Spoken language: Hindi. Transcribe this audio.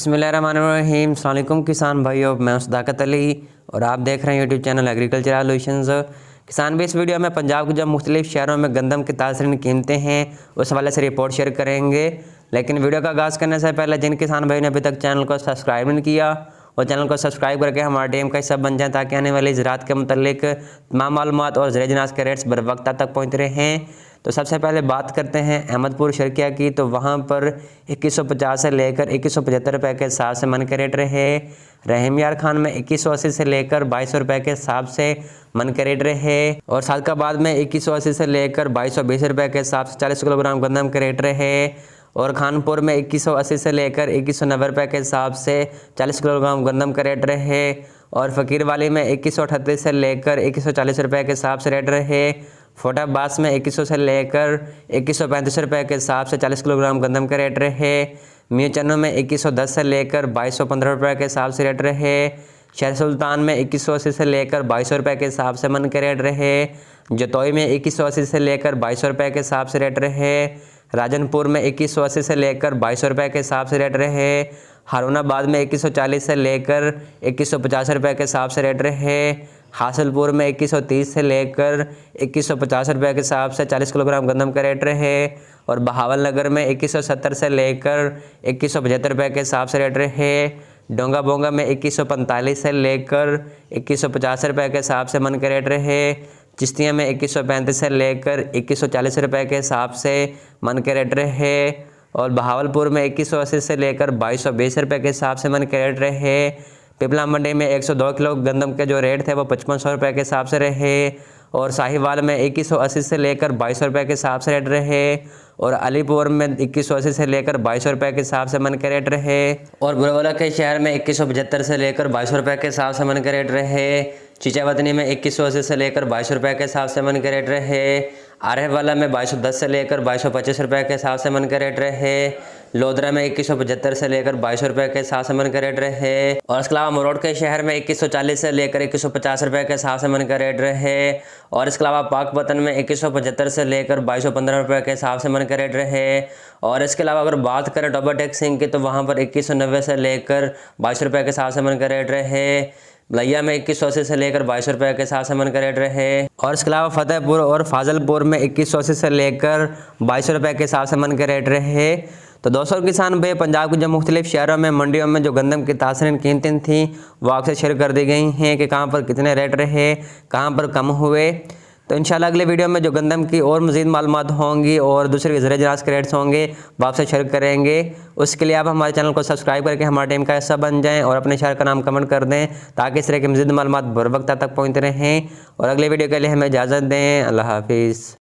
बिस्मिल्लाहिर्रहमानिर्रहीम। अस्सलाम वालेकुम किसान भाइयों, मैं सदाकत अली और आप देख रहे हैं यूट्यूब चैनल एग्रीकल्चर सॉल्यूशंस। किसान भी इस वीडियो में पंजाब के जो मुख्तलिफ शहरों में गंदम की ताज़ा कीमतें हैं उस हवाले से रिपोर्ट शेयर करेंगे। लेकिन वीडियो का आगाज़ करने से पहले जिन किसान भाई ने अभी तक चैनल को सब्सक्राइब नहीं किया और चैनल को सब्सक्राइब करके हमारे टीम का हिस्सा बन जाए ताकि आने वाली ज़राअत के मुतल्लिक तमाम मालूमात और ज़रिए अनाज के रेट्स बर वक्त तक पहुँच रहे हैं। तो सबसे पहले बात करते हैं अहमदपुर शर्किया की। तो वहाँ पर 2150 से लेकर 2175 रुपये के हिसाब से मन के रेट रहे। रहमियार खान में 2180 से लेकर 2200 रुपये के हिसाब से मन के रेट रहे। और सादकाबाद में 2180 से लेकर 2220 रुपये के हिसाब से 40 किलोग्राम गंदम के रेट रहे। और खानपुर में 2180 से लेकर 2190 रुपये के हिसाब से 40 किलोग्राम गंदम का रेट रहे। और फ़कीरवाली में 2138 से लेकर 2140 रुपये के हिसाब से रेट रहे। फोटाबास में 2100 से लेकर 2135 रुपये के हिसाब से 40 किलोग्राम गंदम का रेट रहे। मियाचन्नू में 2110 से लेकर 2215 रुपये के हिसाब से रेट रहे। शहर सुल्तान में 2180 से लेकर 2200 रुपये के हिसाब से मन के रेट रहे। जतोई में 2180 से लेकर 2200 रुपये के हिसाब से रेट रहे। राजनपुर में 2180 से लेकर 2200 रुपये के हिसाब से रेट रहे। हारूनाबाद में 2140 से लेकर 2150 रुपये के हिसाब से रेट रहे। हासिलपुर में 2130 से लेकर 2150 रुपये के हिसाब से 40 किलोग्राम गंदम का रेट रहे। और बहावलनगर में 2170 से लेकर 2175 रुपये के हिसाब से रेट रहे। डोंगा बोंगा में 2145 से लेकर 2150 रुपये के हिसाब से मन के रेट रहे। चिश्तिया में 2135 से लेकर 2140 रुपये के हिसाब से मन के रेट रहे। और बहावलपुर में 2180 से लेकर 2220 रुपये के हिसाब से मन के रेट रहे। पिपला मंडी में 102 किलो गंदम के जो रेट थे वो 5500 रुपये के हिसाब से रहे। और साहिवाल में 2180 से लेकर 2200 रुपये के हिसाब से रेट रहे। और अलीपुर में 2180 से लेकर 2200 रुपये के हिसाब से मन के रेट रहे। और बुलवला के शहर में 2175 से लेकर 2200 रुपये के हिसाब से मन के रेट रहे। चिचावतनी में 2180 से लेकर 2200 रुपये के हिसाब से मन के रेट रहे। आरहवाला में 2210 से लेकर 2225 रुपये के हिसाब से मन के रेट रहे। लोधरा में 2175 से लेकर 2200 रुपये के हिसाब से मन के रेट रहे। और इसके अलावा मरोड़ के शहर में 2140 से लेकर 2150 रुपये के हिसाब से मन का रेट रहे। और इसके अलावा पाकपतन में 2175 से लेकर 2215 रुपये के हिसाब से मन का रेट रहे। और इसके अलावा अगर बात करें डोबा टेक्सिंग की तो वहाँ पर 2190 से लेकर 2200 रुपये के हिसाब से मन का रेट रहे। बलैया में 2180 से लेकर 2200 रुपये के हिसाब से मन का रेट रहे। और इसके अलावा फतेहपुर और फाजलपुर में 2180 से लेकर 2200 रुपये के हिसाब से मन के रेट रहे। तो दोस्तों किसान भाई, पंजाब के जो मुख्तलिफ शहरों में मंडियों में जो गंदम की ताज़ा कीमतें थी वो आपसे शेयर कर दी गई हैं कि कहाँ पर कितने रेट रहे, कहाँ पर कम हुए। तो इंशाल्लाह अगले वीडियो में जो गंदम की और मज़ीद मालूमात होंगी और दूसरे ज़रिए अनाज के रेट्स होंगे वो आपसे शेयर करेंगे। उसके लिए आप हमारे चैनल को सब्सक्राइब करके हमारे टीम का हिस्सा बन जाएं और अपने शहर का नाम कमेंट कर दें ताकि इस तरह की मज़ीद मालूमात बर वक्त तक पहुँचते रहें। और अगले वीडियो के लिए हमें इजाज़त दें। अल्लाह हाफिज़।